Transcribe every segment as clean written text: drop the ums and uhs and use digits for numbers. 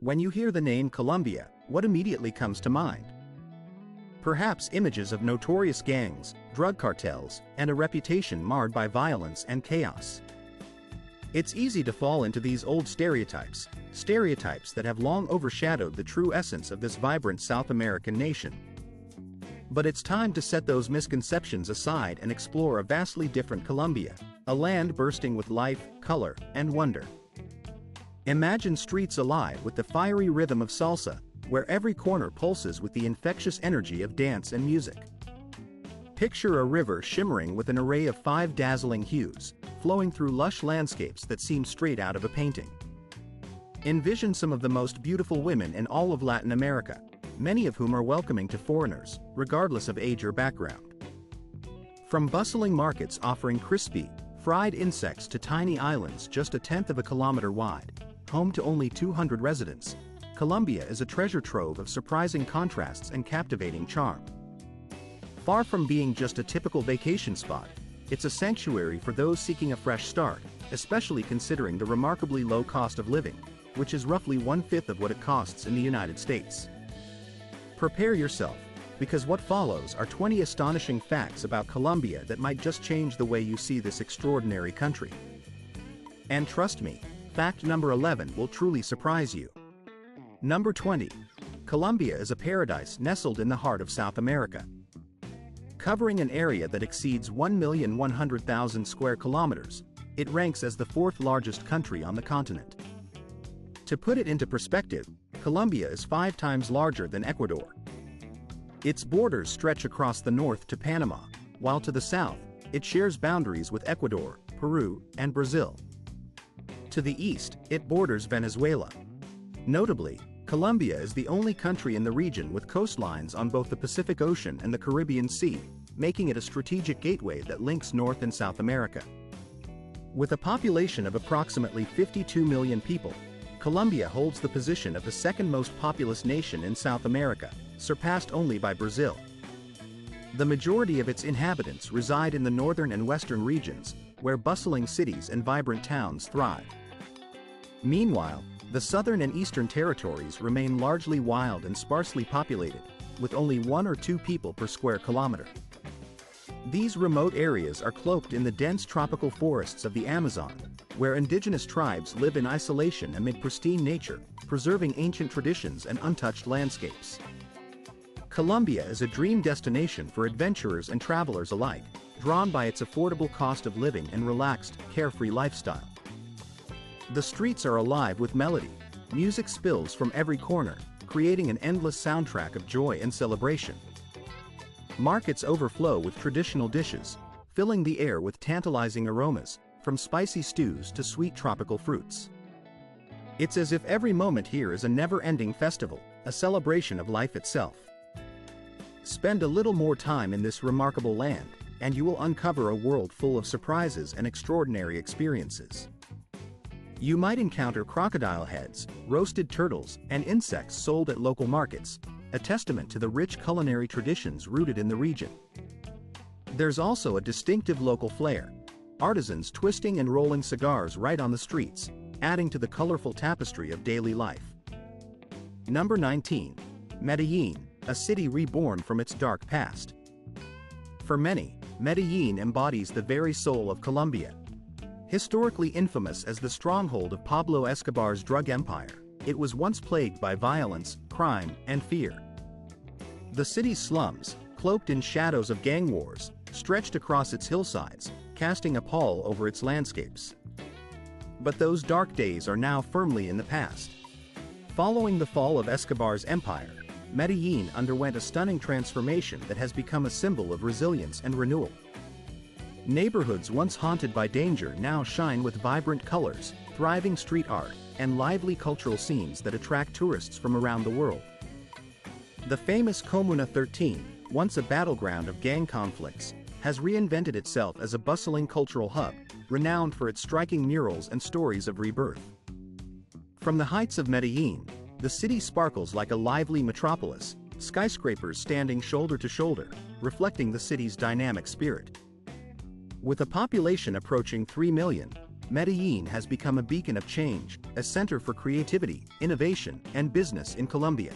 When you hear the name Colombia, what immediately comes to mind? Perhaps images of notorious gangs, drug cartels, and a reputation marred by violence and chaos. It's easy to fall into these old stereotypes that have long overshadowed the true essence of this vibrant South American nation. But it's time to set those misconceptions aside and explore a vastly different Colombia, a land bursting with life, color, and wonder. Imagine streets alive with the fiery rhythm of salsa, where every corner pulses with the infectious energy of dance and music. Picture a river shimmering with an array of 5 dazzling hues, flowing through lush landscapes that seem straight out of a painting. Envision some of the most beautiful women in all of Latin America, many of whom are welcoming to foreigners, regardless of age or background. From bustling markets offering crispy, fried insects to tiny islands just a tenth of a kilometer wide, home to only 200 residents, Colombia is a treasure trove of surprising contrasts and captivating charm. Far from being just a typical vacation spot, it's a sanctuary for those seeking a fresh start, especially considering the remarkably low cost of living, which is roughly 1/5 of what it costs in the United States. Prepare yourself, because what follows are 20 astonishing facts about Colombia that might just change the way you see this extraordinary country. And trust me, fact number 11 will truly surprise you. Number 20. Colombia is a paradise nestled in the heart of South America. Covering an area that exceeds 1,100,000 square kilometers, it ranks as the 4th largest country on the continent. To put it into perspective, Colombia is 5 times larger than Ecuador. Its borders stretch across the north to Panama, while to the south, it shares boundaries with Ecuador, Peru, and Brazil. To the east, it borders Venezuela. Notably, Colombia is the only country in the region with coastlines on both the Pacific Ocean and the Caribbean Sea, making it a strategic gateway that links North and South America. With a population of approximately 52 million people, Colombia holds the position of the 2nd most populous nation in South America, surpassed only by Brazil. The majority of its inhabitants reside in the northern and western regions, where bustling cities and vibrant towns thrive. Meanwhile, the southern and eastern territories remain largely wild and sparsely populated, with only 1 or 2 people per square kilometer. These remote areas are cloaked in the dense tropical forests of the Amazon, where indigenous tribes live in isolation amid pristine nature, preserving ancient traditions and untouched landscapes. Colombia is a dream destination for adventurers and travelers alike, drawn by its affordable cost of living and relaxed, carefree lifestyle. The streets are alive with melody. Music spills from every corner, creating an endless soundtrack of joy and celebration. Markets overflow with traditional dishes, filling the air with tantalizing aromas, from spicy stews to sweet tropical fruits. It's as if every moment here is a never-ending festival, a celebration of life itself. Spend a little more time in this remarkable land, and you will uncover a world full of surprises and extraordinary experiences. You might encounter crocodile heads, roasted turtles, and insects sold at local markets, a testament to the rich culinary traditions rooted in the region. There's also a distinctive local flair, artisans twisting and rolling cigars right on the streets, adding to the colorful tapestry of daily life. Number 19. Medellin, a city reborn from its dark past. For many, Medellin embodies the very soul of Colombia. Historically infamous as the stronghold of Pablo Escobar's drug empire, it was once plagued by violence, crime, and fear. The city's slums, cloaked in shadows of gang wars, stretched across its hillsides, casting a pall over its landscapes. But those dark days are now firmly in the past. Following the fall of Escobar's empire, Medellin underwent a stunning transformation that has become a symbol of resilience and renewal. Neighborhoods once haunted by danger now shine with vibrant colors, thriving street art, and lively cultural scenes that attract tourists from around the world. The famous Comuna 13, once a battleground of gang conflicts, has reinvented itself as a bustling cultural hub, renowned for its striking murals and stories of rebirth. From the heights of Medellin, the city sparkles like a lively metropolis, skyscrapers standing shoulder to shoulder, reflecting the city's dynamic spirit. With a population approaching 3 million, Medellin has become a beacon of change, a center for creativity, innovation, and business in Colombia.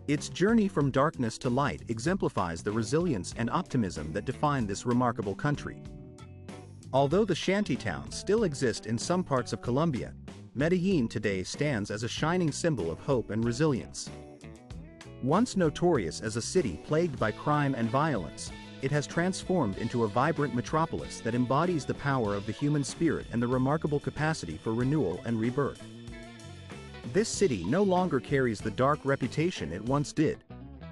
Its journey from darkness to light exemplifies the resilience and optimism that define this remarkable country. Although the shantytowns still exist in some parts of Colombia, Medellin today stands as a shining symbol of hope and resilience. Once notorious as a city plagued by crime and violence, it has transformed into a vibrant metropolis that embodies the power of the human spirit and the remarkable capacity for renewal and rebirth. This city no longer carries the dark reputation it once did.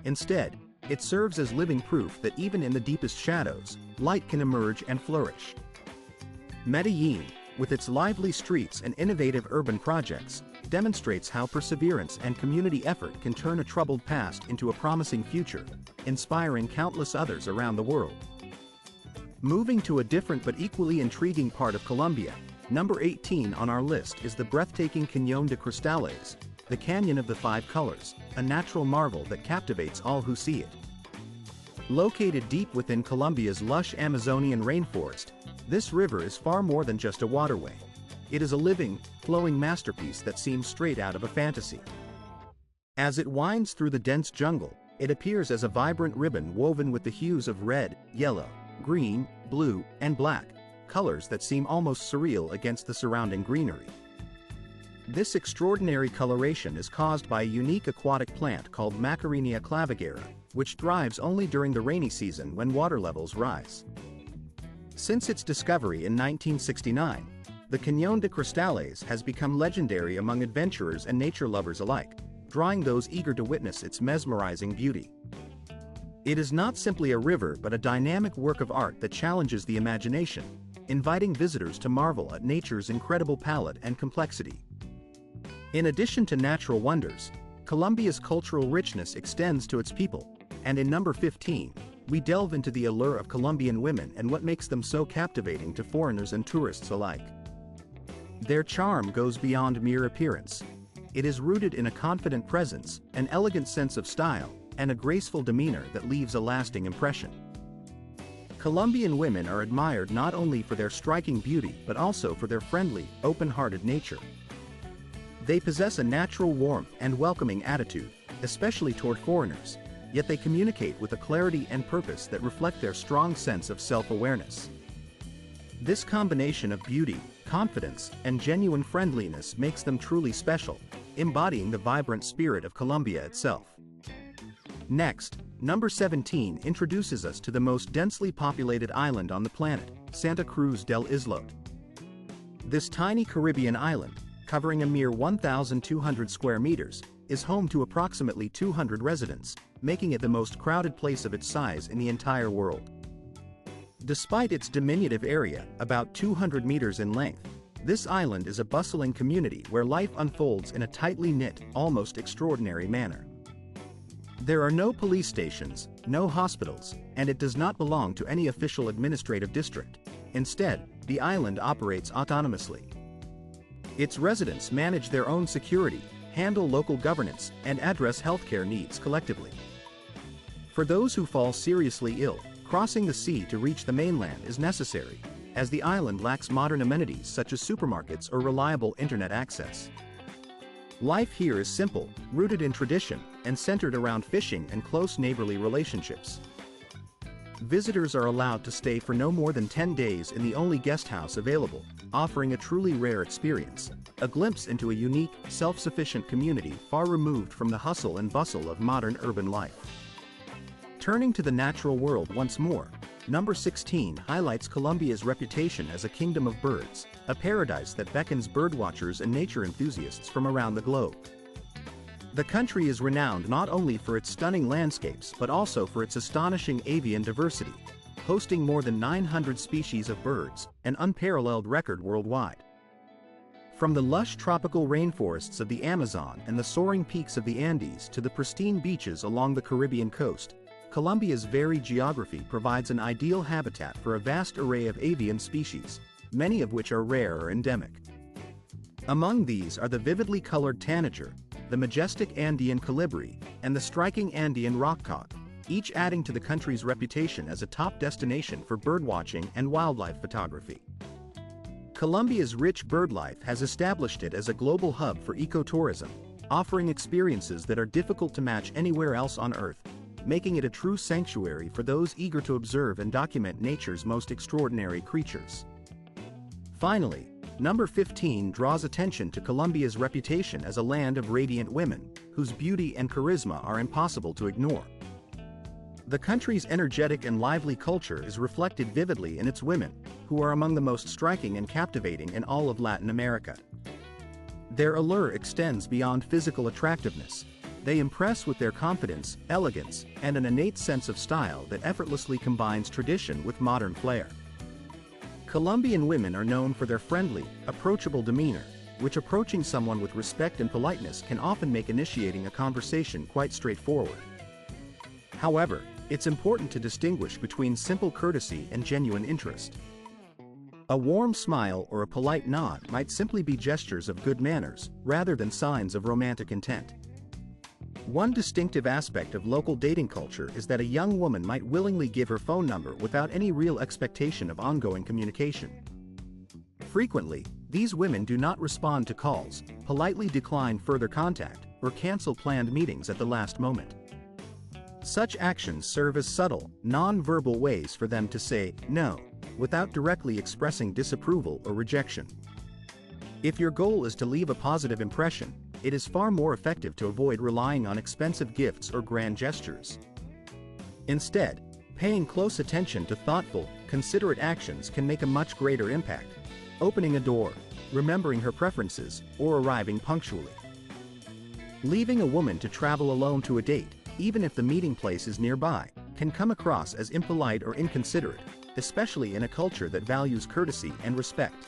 Instead, it serves as living proof that even in the deepest shadows, light can emerge and flourish. Medellin, with its lively streets and innovative urban projects, demonstrates how perseverance and community effort can turn a troubled past into a promising future, inspiring countless others around the world. Moving to a different but equally intriguing part of Colombia, number 18 on our list is the breathtaking Cañón de Cristales, the Canyon of the Five Colors, a natural marvel that captivates all who see it. Located deep within Colombia's lush Amazonian rainforest, this river is far more than just a waterway. It is a living, flowing masterpiece that seems straight out of a fantasy. As it winds through the dense jungle, it appears as a vibrant ribbon woven with the hues of red, yellow, green, blue, and black, colors that seem almost surreal against the surrounding greenery. This extraordinary coloration is caused by a unique aquatic plant called Macarinia clavigera, which thrives only during the rainy season when water levels rise. Since its discovery in 1969, the Cañón de Cristales has become legendary among adventurers and nature lovers alike, drawing those eager to witness its mesmerizing beauty. It is not simply a river but a dynamic work of art that challenges the imagination, inviting visitors to marvel at nature's incredible palette and complexity. In addition to natural wonders, Colombia's cultural richness extends to its people, and in number 15, we delve into the allure of Colombian women and what makes them so captivating to foreigners and tourists alike. Their charm goes beyond mere appearance. It is rooted in a confident presence, an elegant sense of style, and a graceful demeanor that leaves a lasting impression. Colombian women are admired not only for their striking beauty but also for their friendly, open-hearted nature. They possess a natural warmth and welcoming attitude, especially toward foreigners, yet they communicate with a clarity and purpose that reflect their strong sense of self-awareness. This combination of beauty, confidence, and genuine friendliness makes them truly special, embodying the vibrant spirit of Colombia itself. Next, number 17 introduces us to the most densely populated island on the planet, Santa Cruz del Islote. This tiny Caribbean island, covering a mere 1,200 square meters, is home to approximately 200 residents, making it the most crowded place of its size in the entire world. Despite its diminutive area, about 200 meters in length, this island is a bustling community where life unfolds in a tightly knit, almost extraordinary manner. There are no police stations, no hospitals, and it does not belong to any official administrative district. Instead, the island operates autonomously. Its residents manage their own security, handle local governance, and address healthcare needs collectively. For those who fall seriously ill, crossing the sea to reach the mainland is necessary, as the island lacks modern amenities such as supermarkets or reliable internet access. Life here is simple, rooted in tradition, and centered around fishing and close neighborly relationships. Visitors are allowed to stay for no more than 10 days in the only guest house available, offering a truly rare experience, a glimpse into a unique, self-sufficient community far removed from the hustle and bustle of modern urban life. Turning to the natural world once more, number 16 highlights Colombia's reputation as a kingdom of birds, a paradise that beckons birdwatchers and nature enthusiasts from around the globe. The country is renowned not only for its stunning landscapes but also for its astonishing avian diversity, hosting more than 900 species of birds, an unparalleled record worldwide. From the lush tropical rainforests of the Amazon and the soaring peaks of the Andes to the pristine beaches along the Caribbean coast, Colombia's varied geography provides an ideal habitat for a vast array of avian species, many of which are rare or endemic. Among these are the vividly colored tanager, the majestic Andean colibri, and the striking Andean rockcock, each adding to the country's reputation as a top destination for birdwatching and wildlife photography. Colombia's rich birdlife has established it as a global hub for ecotourism, offering experiences that are difficult to match anywhere else on Earth, making it a true sanctuary for those eager to observe and document nature's most extraordinary creatures. Finally, number 15 draws attention to Colombia's reputation as a land of radiant women, whose beauty and charisma are impossible to ignore. The country's energetic and lively culture is reflected vividly in its women, who are among the most striking and captivating in all of Latin America. Their allure extends beyond physical attractiveness. They impress with their confidence, elegance, and an innate sense of style that effortlessly combines tradition with modern flair. Colombian women are known for their friendly, approachable demeanor, which approaching someone with respect and politeness can often make initiating a conversation quite straightforward. However, it's important to distinguish between simple courtesy and genuine interest. A warm smile or a polite nod might simply be gestures of good manners, rather than signs of romantic intent. One distinctive aspect of local dating culture is that a young woman might willingly give her phone number without any real expectation of ongoing communication. Frequently, these women do not respond to calls, politely decline further contact, or cancel planned meetings at the last moment. Such actions serve as subtle, non-verbal ways for them to say no, without directly expressing disapproval or rejection. If your goal is to leave a positive impression, it is far more effective to avoid relying on expensive gifts or grand gestures. Instead, paying close attention to thoughtful, considerate actions can make a much greater impact. Opening a door, remembering her preferences, or arriving punctually. Leaving a woman to travel alone to a date, even if the meeting place is nearby, can come across as impolite or inconsiderate, especially in a culture that values courtesy and respect.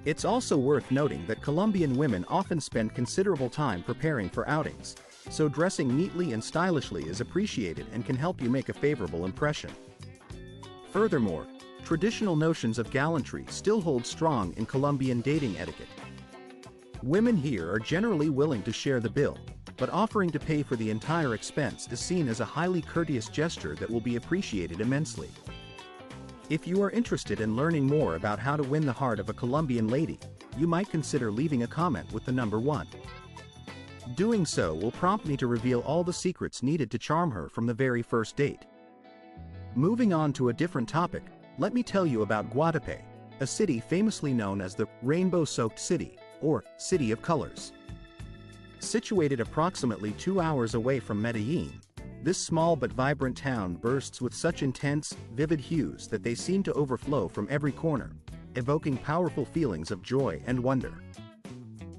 It's also worth noting that Colombian women often spend considerable time preparing for outings, so dressing neatly and stylishly is appreciated and can help you make a favorable impression. Furthermore, traditional notions of gallantry still hold strong in Colombian dating etiquette. Women here are generally willing to share the bill, but offering to pay for the entire expense is seen as a highly courteous gesture that will be appreciated immensely. If you are interested in learning more about how to win the heart of a Colombian lady, you might consider leaving a comment with the number 1. Doing so will prompt me to reveal all the secrets needed to charm her from the very first date. Moving on to a different topic, let me tell you about Guatapé, a city famously known as the Rainbow-Soaked City, or City of Colors. Situated approximately 2 hours away from Medellin, this small but vibrant town bursts with such intense, vivid hues that they seem to overflow from every corner, evoking powerful feelings of joy and wonder.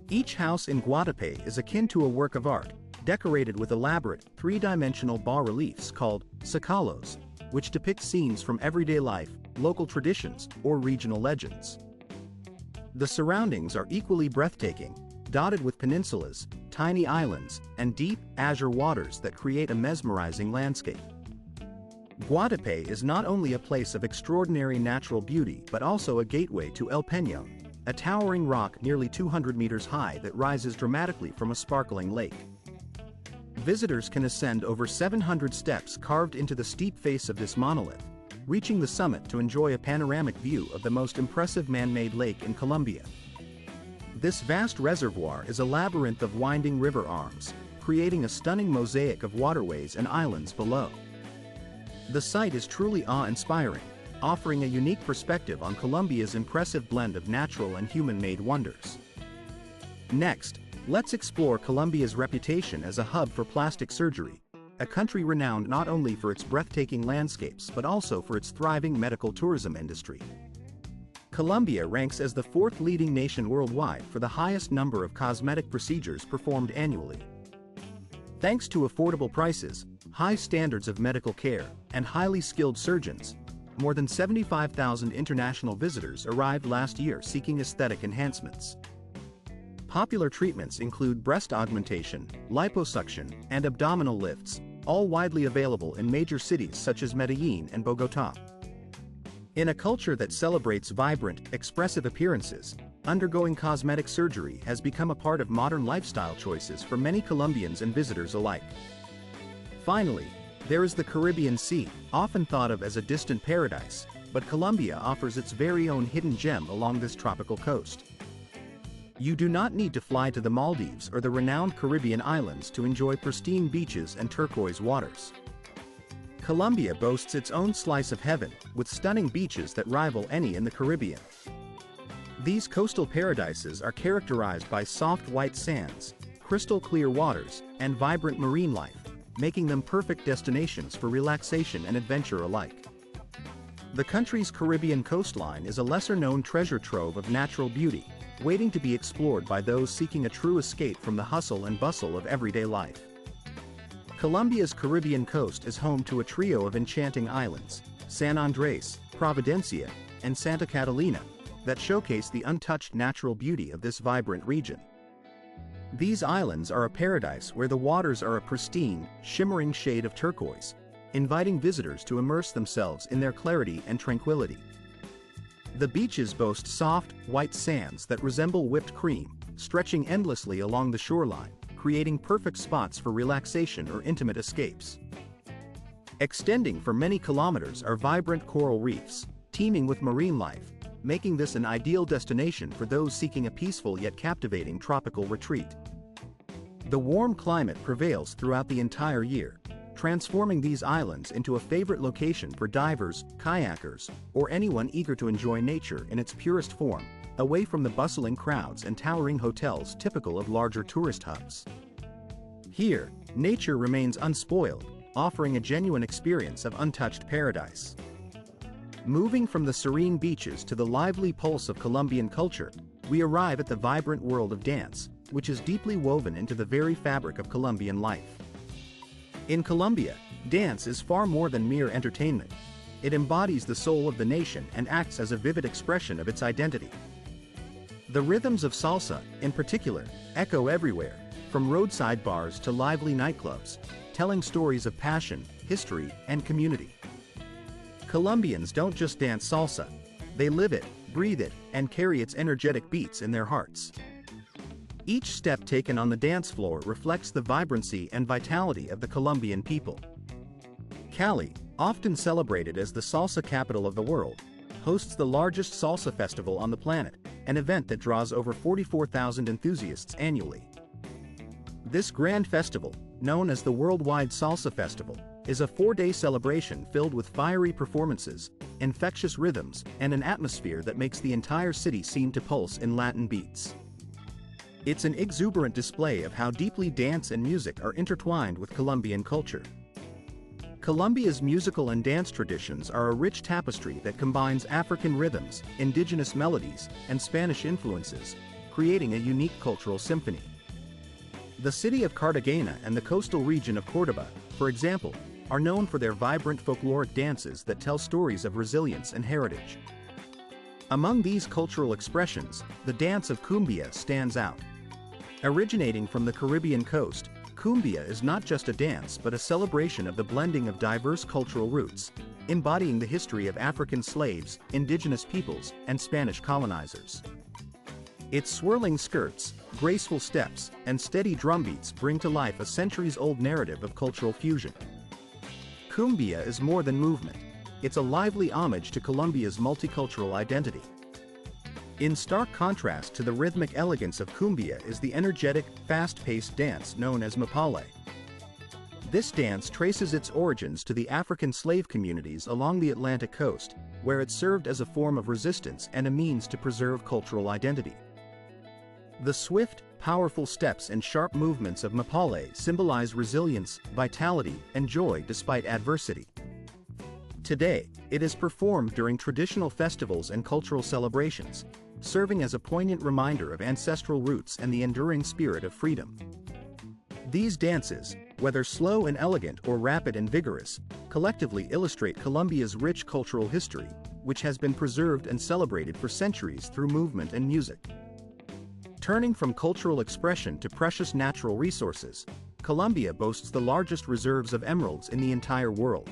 Each house in Guatapé is akin to a work of art, decorated with elaborate, three-dimensional bas-reliefs called zócalos, which depict scenes from everyday life, local traditions, or regional legends. The surroundings are equally breathtaking, dotted with peninsulas, tiny islands, and deep, azure waters that create a mesmerizing landscape. Guatapé is not only a place of extraordinary natural beauty but also a gateway to El Peñón, a towering rock nearly 200 meters high that rises dramatically from a sparkling lake. Visitors can ascend over 700 steps carved into the steep face of this monolith, reaching the summit to enjoy a panoramic view of the most impressive man-made lake in Colombia. This vast reservoir is a labyrinth of winding river arms, creating a stunning mosaic of waterways and islands below. The sight is truly awe-inspiring, offering a unique perspective on Colombia's impressive blend of natural and human-made wonders. Next, let's explore Colombia's reputation as a hub for plastic surgery, a country renowned not only for its breathtaking landscapes but also for its thriving medical tourism industry. Colombia ranks as the 4th leading nation worldwide for the highest number of cosmetic procedures performed annually. Thanks to affordable prices, high standards of medical care, and highly skilled surgeons, more than 75,000 international visitors arrived last year seeking aesthetic enhancements. Popular treatments include breast augmentation, liposuction, and abdominal lifts, all widely available in major cities such as Medellin and Bogotá. In a culture that celebrates vibrant, expressive appearances, undergoing cosmetic surgery has become a part of modern lifestyle choices for many Colombians and visitors alike. Finally, there is the Caribbean Sea, often thought of as a distant paradise, but Colombia offers its very own hidden gem along this tropical coast. You do not need to fly to the Maldives or the renowned Caribbean islands to enjoy pristine beaches and turquoise waters. Colombia boasts its own slice of heaven, with stunning beaches that rival any in the Caribbean. These coastal paradises are characterized by soft white sands, crystal clear waters, and vibrant marine life, making them perfect destinations for relaxation and adventure alike. The country's Caribbean coastline is a lesser-known treasure trove of natural beauty, waiting to be explored by those seeking a true escape from the hustle and bustle of everyday life. Colombia's Caribbean coast is home to a trio of enchanting islands, San Andrés, Providencia, and Santa Catalina, that showcase the untouched natural beauty of this vibrant region. These islands are a paradise where the waters are a pristine, shimmering shade of turquoise, inviting visitors to immerse themselves in their clarity and tranquility. The beaches boast soft, white sands that resemble whipped cream, stretching endlessly along the shoreline, creating perfect spots for relaxation or intimate escapes. Extending for many kilometers are vibrant coral reefs, teeming with marine life, making this an ideal destination for those seeking a peaceful yet captivating tropical retreat. The warm climate prevails throughout the entire year, transforming these islands into a favorite location for divers, kayakers, or anyone eager to enjoy nature in its purest form, away from the bustling crowds and towering hotels typical of larger tourist hubs. Here, nature remains unspoiled, offering a genuine experience of untouched paradise. Moving from the serene beaches to the lively pulse of Colombian culture, we arrive at the vibrant world of dance, which is deeply woven into the very fabric of Colombian life. In Colombia, dance is far more than mere entertainment. It embodies the soul of the nation and acts as a vivid expression of its identity. The rhythms of salsa, in particular, echo everywhere, from roadside bars to lively nightclubs, telling stories of passion, history, and community. Colombians don't just dance salsa, they live it, breathe it, and carry its energetic beats in their hearts. Each step taken on the dance floor reflects the vibrancy and vitality of the Colombian people. Cali, often celebrated as the salsa capital of the world, hosts the largest salsa festival on the planet, an event that draws over 44,000 enthusiasts annually. This grand festival, known as the Worldwide Salsa Festival, is a 4-day celebration filled with fiery performances, infectious rhythms, and an atmosphere that makes the entire city seem to pulse in Latin beats. It's an exuberant display of how deeply dance and music are intertwined with Colombian culture. Colombia's musical and dance traditions are a rich tapestry that combines African rhythms, indigenous melodies, and Spanish influences, creating a unique cultural symphony. The city of Cartagena and the coastal region of Córdoba, for example, are known for their vibrant folkloric dances that tell stories of resilience and heritage. Among these cultural expressions, the dance of cumbia stands out. Originating from the Caribbean coast, cumbia is not just a dance but a celebration of the blending of diverse cultural roots, embodying the history of African slaves, indigenous peoples, and Spanish colonizers. Its swirling skirts, graceful steps, and steady drumbeats bring to life a centuries-old narrative of cultural fusion. Cumbia is more than movement. It's a lively homage to Colombia's multicultural identity. In stark contrast to the rhythmic elegance of cumbia is the energetic, fast-paced dance known as mapale. This dance traces its origins to the African slave communities along the Atlantic coast, where it served as a form of resistance and a means to preserve cultural identity. The swift, powerful steps and sharp movements of mapale symbolize resilience, vitality, and joy despite adversity. Today, it is performed during traditional festivals and cultural celebrations, serving as a poignant reminder of ancestral roots and the enduring spirit of freedom. These dances, whether slow and elegant or rapid and vigorous, collectively illustrate Colombia's rich cultural history, which has been preserved and celebrated for centuries through movement and music. Turning from cultural expression to precious natural resources, Colombia boasts the largest reserves of emeralds in the entire world.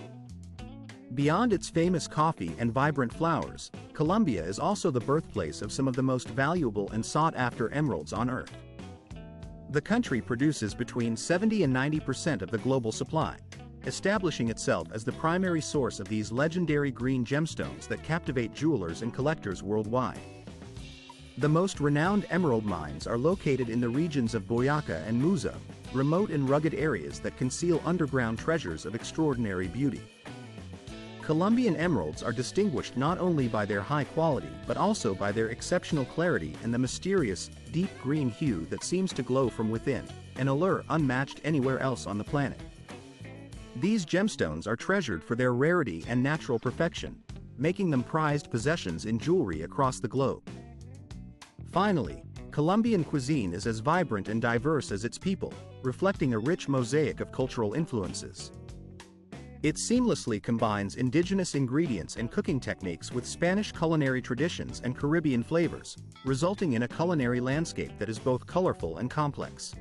Beyond its famous coffee and vibrant flowers, Colombia is also the birthplace of some of the most valuable and sought-after emeralds on Earth. The country produces between 70 and 90% of the global supply, establishing itself as the primary source of these legendary green gemstones that captivate jewelers and collectors worldwide. The most renowned emerald mines are located in the regions of Boyaca and Muzo, remote and rugged areas that conceal underground treasures of extraordinary beauty. Colombian emeralds are distinguished not only by their high quality but also by their exceptional clarity and the mysterious, deep green hue that seems to glow from within, an allure unmatched anywhere else on the planet. These gemstones are treasured for their rarity and natural perfection, making them prized possessions in jewelry across the globe. Finally, Colombian cuisine is as vibrant and diverse as its people, reflecting a rich mosaic of cultural influences. It seamlessly combines indigenous ingredients and cooking techniques with Spanish culinary traditions and Caribbean flavors, resulting in a culinary landscape that is both colorful and complex.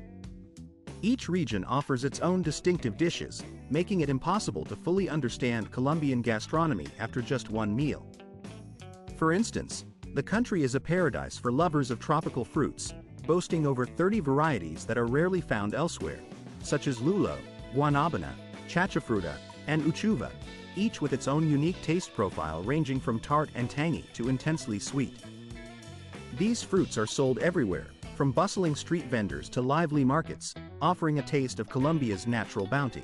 Each region offers its own distinctive dishes, making it impossible to fully understand Colombian gastronomy after just one meal. For instance, the country is a paradise for lovers of tropical fruits, boasting over 30 varieties that are rarely found elsewhere, such as lulo, guanabana, chachafruta, and uchuva, each with its own unique taste profile ranging from tart and tangy to intensely sweet. These fruits are sold everywhere, from bustling street vendors to lively markets, offering a taste of Colombia's natural bounty.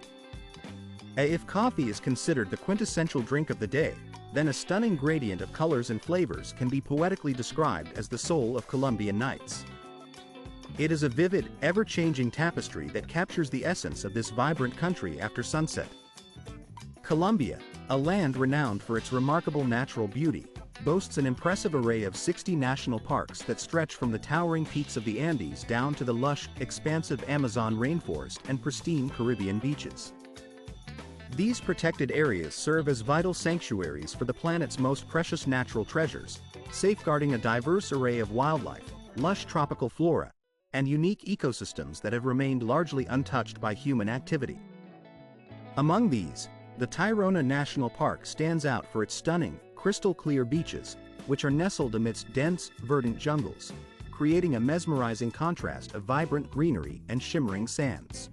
If coffee is considered the quintessential drink of the day, then a stunning gradient of colors and flavors can be poetically described as the soul of Colombian nights. It is a vivid, ever-changing tapestry that captures the essence of this vibrant country after sunset. Colombia, a land renowned for its remarkable natural beauty, boasts an impressive array of 60 national parks that stretch from the towering peaks of the Andes down to the lush, expansive Amazon rainforest and pristine Caribbean beaches. These protected areas serve as vital sanctuaries for the planet's most precious natural treasures, safeguarding a diverse array of wildlife, lush tropical flora, and unique ecosystems that have remained largely untouched by human activity. Among these, the Tayrona National Park stands out for its stunning, crystal-clear beaches, which are nestled amidst dense, verdant jungles, creating a mesmerizing contrast of vibrant greenery and shimmering sands.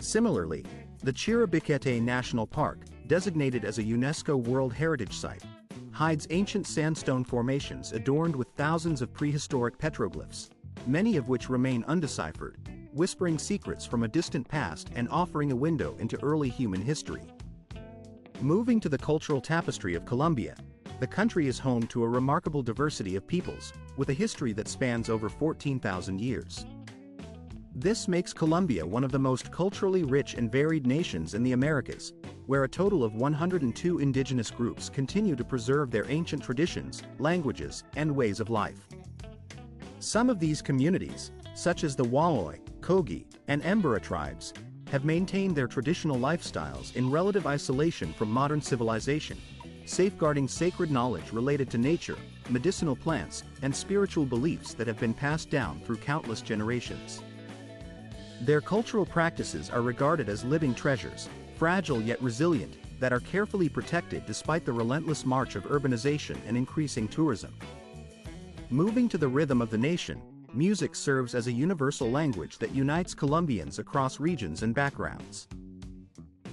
Similarly, the Chiribiquete National Park, designated as a UNESCO World Heritage Site, hides ancient sandstone formations adorned with thousands of prehistoric petroglyphs, many of which remain undeciphered, whispering secrets from a distant past and offering a window into early human history. Moving to the cultural tapestry of Colombia, the country is home to a remarkable diversity of peoples, with a history that spans over 14,000 years. This makes Colombia one of the most culturally rich and varied nations in the Americas, where a total of 102 indigenous groups continue to preserve their ancient traditions, languages, and ways of life. Some of these communities, such as the Waoy, Kogi, and Embera tribes, have maintained their traditional lifestyles in relative isolation from modern civilization, safeguarding sacred knowledge related to nature, medicinal plants, and spiritual beliefs that have been passed down through countless generations. Their cultural practices are regarded as living treasures, fragile yet resilient, that are carefully protected despite the relentless march of urbanization and increasing tourism. Moving to the rhythm of the nation, music serves as a universal language that unites Colombians across regions and backgrounds.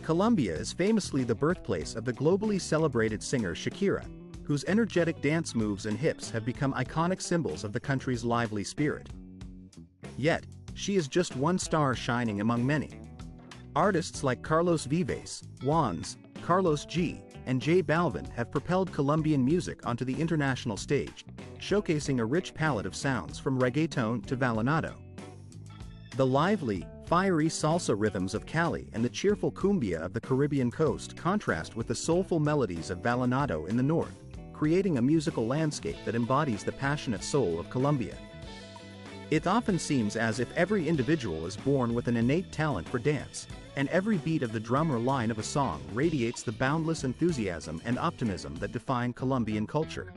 Colombia is famously the birthplace of the globally celebrated singer Shakira, whose energetic dance moves and hips have become iconic symbols of the country's lively spirit. Yet, she is just one star shining among many. Artists like Carlos Vives, Juanes, Carlos G, and J Balvin have propelled Colombian music onto the international stage, showcasing a rich palette of sounds from reggaeton to vallenato. The lively, fiery salsa rhythms of Cali and the cheerful cumbia of the Caribbean coast contrast with the soulful melodies of vallenato in the north, creating a musical landscape that embodies the passionate soul of Colombia. It often seems as if every individual is born with an innate talent for dance, and every beat of the drum or line of a song radiates the boundless enthusiasm and optimism that define Colombian culture.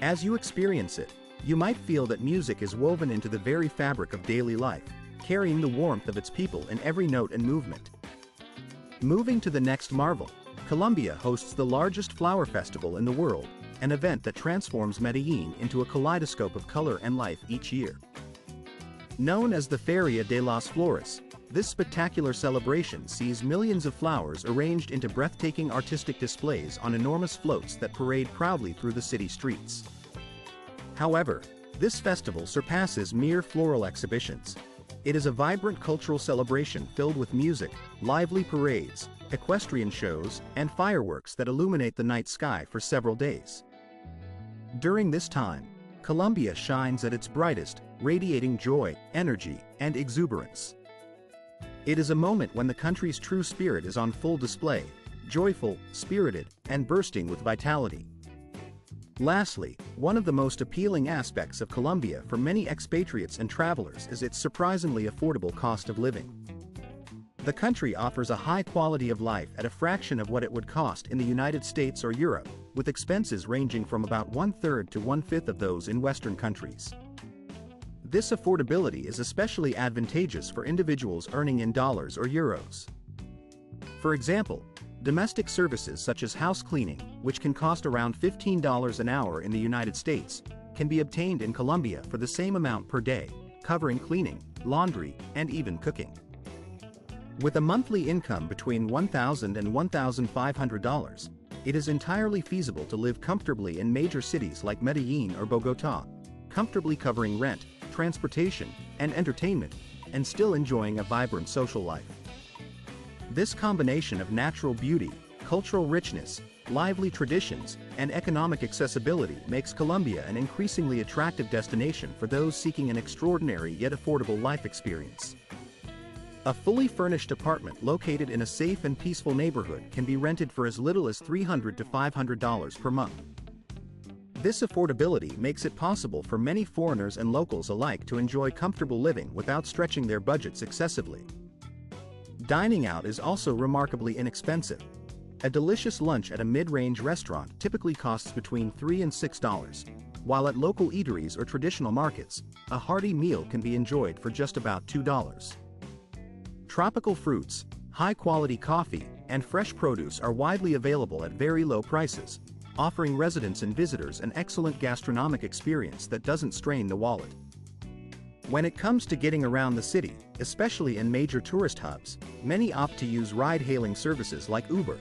As you experience it, you might feel that music is woven into the very fabric of daily life, carrying the warmth of its people in every note and movement. Moving to the next marvel, Colombia hosts the largest flower festival in the world, an event that transforms Medellin into a kaleidoscope of color and life each year. Known as the Feria de las Flores, This spectacular celebration sees millions of flowers arranged into breathtaking artistic displays on enormous floats that parade proudly through the city streets. However, this festival surpasses mere floral exhibitions. It is a vibrant cultural celebration filled with music, lively parades, equestrian shows, and fireworks that illuminate the night sky for several days. During this time, Colombia shines at its brightest, radiating joy, energy, and exuberance. It is a moment when the country's true spirit is on full display, joyful, spirited, and bursting with vitality. Lastly, one of the most appealing aspects of Colombia for many expatriates and travelers is its surprisingly affordable cost of living. The country offers a high quality of life at a fraction of what it would cost in the United States or Europe, with expenses ranging from about 1/3 to 1/5 of those in Western countries. This affordability is especially advantageous for individuals earning in dollars or euros. For example, domestic services such as house cleaning, which can cost around $15 an hour in the United States, can be obtained in Colombia for the same amount per day, covering cleaning, laundry, and even cooking. With a monthly income between $1,000 and $1,500, it is entirely feasible to live comfortably in major cities like Medellin or Bogotá, comfortably covering rent, transportation, and entertainment, and still enjoying a vibrant social life. This combination of natural beauty, cultural richness, lively traditions, and economic accessibility makes Colombia an increasingly attractive destination for those seeking an extraordinary yet affordable life experience. A fully furnished apartment located in a safe and peaceful neighborhood can be rented for as little as $300 to $500 per month. This affordability makes it possible for many foreigners and locals alike to enjoy comfortable living without stretching their budgets excessively. Dining out is also remarkably inexpensive. A delicious lunch at a mid-range restaurant typically costs between $3 and $6, while at local eateries or traditional markets, a hearty meal can be enjoyed for just about $2. Tropical fruits, high-quality coffee, and fresh produce are widely available at very low prices, offering residents and visitors an excellent gastronomic experience that doesn't strain the wallet. When it comes to getting around the city, especially in major tourist hubs, many opt to use ride-hailing services like Uber.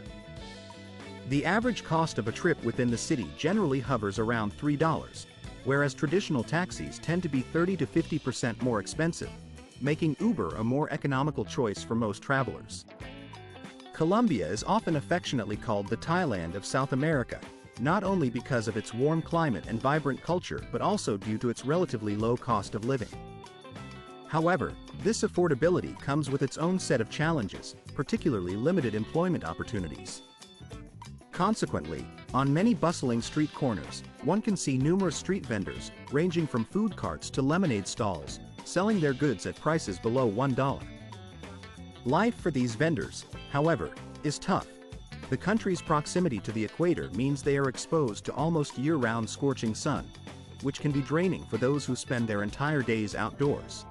The average cost of a trip within the city generally hovers around $3, whereas traditional taxis tend to be 30 to 50% more expensive, making Uber a more economical choice for most travelers. Colombia is often affectionately called the Thailand of South America, not only because of its warm climate and vibrant culture but also due to its relatively low cost of living. However, this affordability comes with its own set of challenges, particularly limited employment opportunities. Consequently, on many bustling street corners, one can see numerous street vendors, ranging from food carts to lemonade stalls, selling their goods at prices below $1. Life for these vendors, however, is tough. The country's proximity to the equator means they are exposed to almost year-round scorching sun, which can be draining for those who spend their entire days outdoors.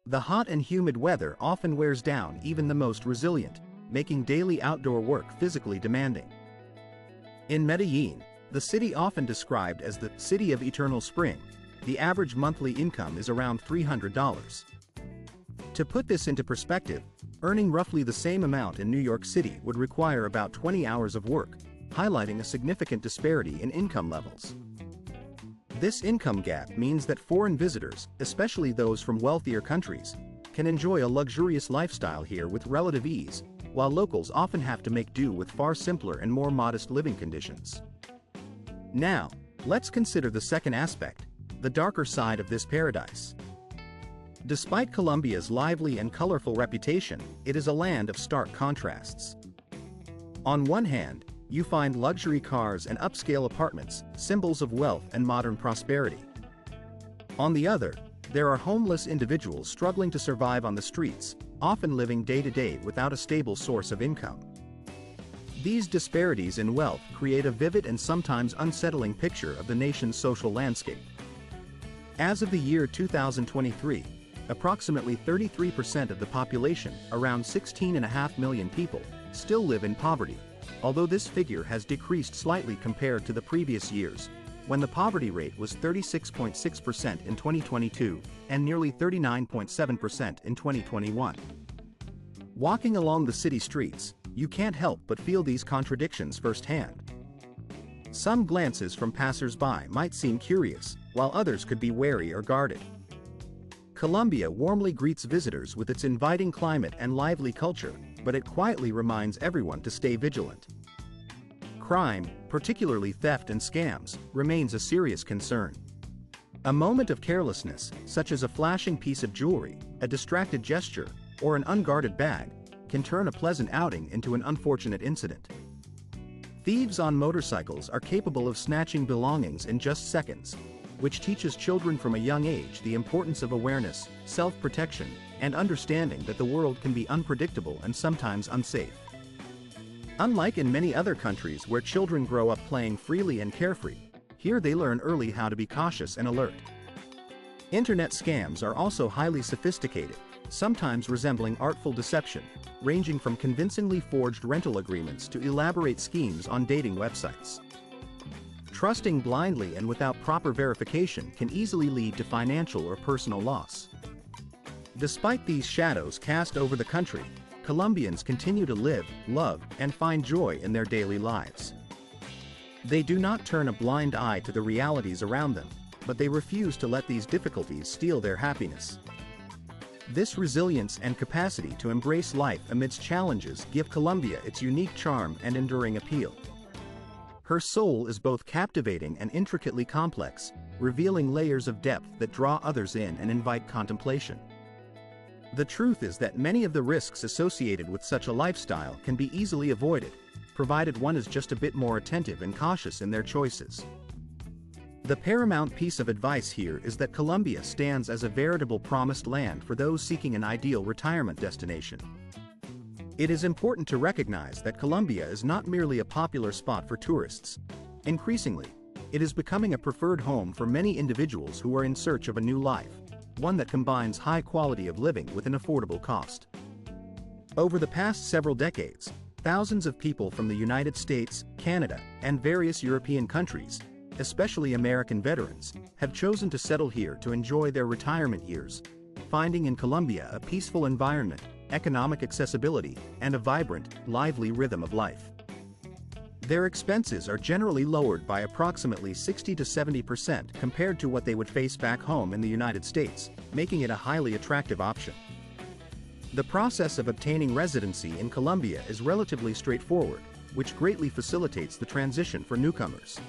The hot and humid weather often wears down even the most resilient, making daily outdoor work physically demanding. In Medellin, the city often described as the City of Eternal Spring, the average monthly income is around $300. To put this into perspective, earning roughly the same amount in New York City would require about 20 hours of work, highlighting a significant disparity in income levels. This income gap means that foreign visitors, especially those from wealthier countries, can enjoy a luxurious lifestyle here with relative ease, while locals often have to make do with far simpler and more modest living conditions. Now, let's consider the second aspect, the darker side of this paradise. Despite Colombia's lively and colorful reputation, it is a land of stark contrasts. On one hand, you find luxury cars and upscale apartments, symbols of wealth and modern prosperity. On the other, there are homeless individuals struggling to survive on the streets, often living day to day without a stable source of income. These disparities in wealth create a vivid and sometimes unsettling picture of the nation's social landscape. As of the year 2023, approximately 33% of the population, around 16.5 million people, still live in poverty, although this figure has decreased slightly compared to the previous years, when the poverty rate was 36.6% in 2022 and nearly 39.7% in 2021. Walking along the city streets, you can't help but feel these contradictions firsthand. Some glances from passers-by might seem curious, while others could be wary or guarded. Colombia warmly greets visitors with its inviting climate and lively culture, but it quietly reminds everyone to stay vigilant. Crime, particularly theft and scams, remains a serious concern. A moment of carelessness, such as a flashing piece of jewelry, a distracted gesture, or an unguarded bag, can turn a pleasant outing into an unfortunate incident. Thieves on motorcycles are capable of snatching belongings in just seconds, which teaches children from a young age the importance of awareness, self-protection, and understanding that the world can be unpredictable and sometimes unsafe. Unlike in many other countries where children grow up playing freely and carefree, here they learn early how to be cautious and alert. Internet scams are also highly sophisticated, sometimes resembling artful deception, ranging from convincingly forged rental agreements to elaborate schemes on dating websites. Trusting blindly and without proper verification can easily lead to financial or personal loss. Despite these shadows cast over the country, Colombians continue to live, love, and find joy in their daily lives. They do not turn a blind eye to the realities around them, but they refuse to let these difficulties steal their happiness. This resilience and capacity to embrace life amidst challenges give Colombia its unique charm and enduring appeal. Her soul is both captivating and intricately complex, revealing layers of depth that draw others in and invite contemplation. The truth is that many of the risks associated with such a lifestyle can be easily avoided, provided one is just a bit more attentive and cautious in their choices. The paramount piece of advice here is that Colombia stands as a veritable promised land for those seeking an ideal retirement destination. It is important to recognize that Colombia is not merely a popular spot for tourists. Increasingly, it is becoming a preferred home for many individuals who are in search of a new life, one that combines high quality of living with an affordable cost. Over the past several decades, thousands of people from the United States, Canada, and various European countries, especially American veterans, have chosen to settle here to enjoy their retirement years, finding in Colombia a peaceful environment, economic accessibility, and a vibrant, lively rhythm of life. Their expenses are generally lowered by approximately 60 to 70% compared to what they would face back home in the United States, making it a highly attractive option. The process of obtaining residency in Colombia is relatively straightforward, which greatly facilitates the transition for newcomers.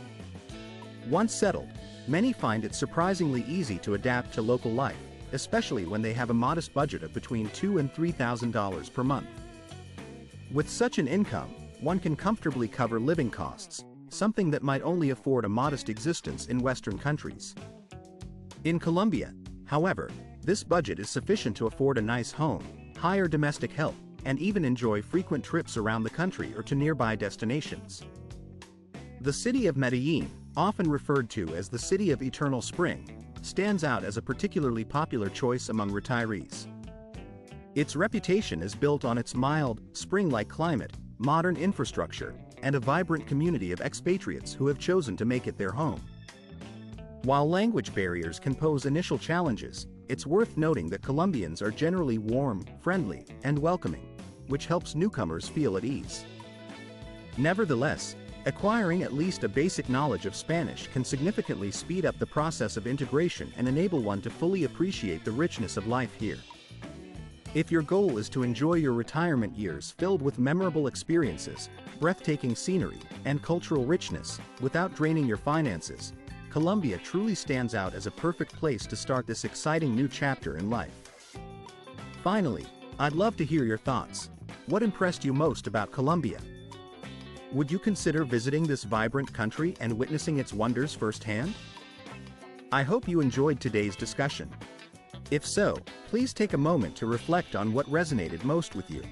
Once settled, many find it surprisingly easy to adapt to local life, especially when they have a modest budget of between $2,000 and $3,000 per month. With such an income, one can comfortably cover living costs, something that might only afford a modest existence in Western countries. In Colombia, however, this budget is sufficient to afford a nice home, hire domestic help, and even enjoy frequent trips around the country or to nearby destinations. The city of Medellin, often referred to as the City of Eternal Spring, stands out as a particularly popular choice among retirees. Its reputation is built on its mild, spring-like climate, modern infrastructure, and a vibrant community of expatriates who have chosen to make it their home. While language barriers can pose initial challenges, it's worth noting that Colombians are generally warm, friendly, and welcoming, which helps newcomers feel at ease. Nevertheless, acquiring at least a basic knowledge of Spanish can significantly speed up the process of integration and enable one to fully appreciate the richness of life here. If your goal is to enjoy your retirement years filled with memorable experiences, breathtaking scenery, and cultural richness, without draining your finances, Colombia truly stands out as a perfect place to start this exciting new chapter in life. Finally, I'd love to hear your thoughts. What impressed you most about Colombia? Would you consider visiting this vibrant country and witnessing its wonders firsthand? I hope you enjoyed today's discussion. If so, please take a moment to reflect on what resonated most with you.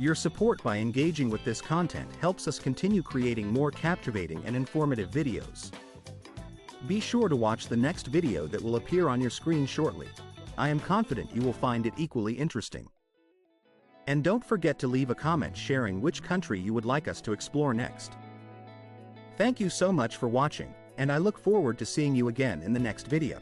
Your support by engaging with this content helps us continue creating more captivating and informative videos. Be sure to watch the next video that will appear on your screen shortly. I am confident you will find it equally interesting. And don't forget to leave a comment sharing which country you would like us to explore next. Thank you so much for watching, and I look forward to seeing you again in the next video.